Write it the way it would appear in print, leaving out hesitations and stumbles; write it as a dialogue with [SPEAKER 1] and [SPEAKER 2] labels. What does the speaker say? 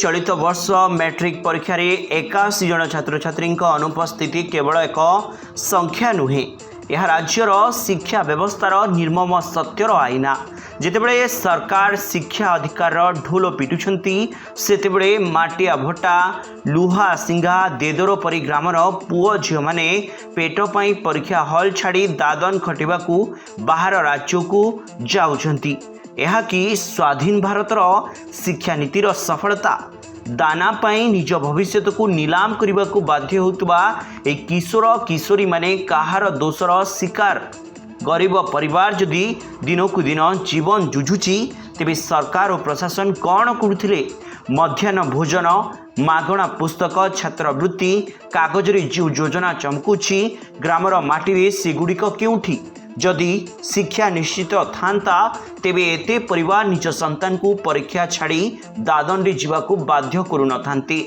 [SPEAKER 1] चलित वर्ष मैट्रिक परीक्षा 81 जन छात्र छात्री अनुपस्थिति केवल एक संख्या नुहे, यह राज्यर शिक्षा व्यवस्थार निर्मम सत्यर आईना। जितेबले सरकार शिक्षा अधिकार ढोल पिटुछंती सेतेबले माटिया भट्टा लुहा सिंघा देदर परी ग्रामर पुओ झील माने पेट पाई परीक्षा हॉल छाड़ी दादन खटिबाकू बाहर राज्य को जाउछंती। यह कि स्वाधीन भारतर शिक्षा नीतिर सफलता दाना पाई निज भविष्य को नीलाम करने को बाध्य होतबा ए किशोर किशोरी माने कहार दोषर शिकार। गरीब परिवार जदि दिनकू दिन जीवन जुझुची तेबे सरकार और प्रशासन कौन करुथिले? मध्याह्न भोजन, मागणा पुस्तक, छात्रवृत्ति, कागजरे जो योजना चमकुची ग्रामर माटी सेगुड़िक केउठी? जदि शिक्षा निश्चित थांता तेबे एते परिवार निज संतान को परीक्षा छाड़ी दादन रे जीवाकू बाध्य करू न थांती।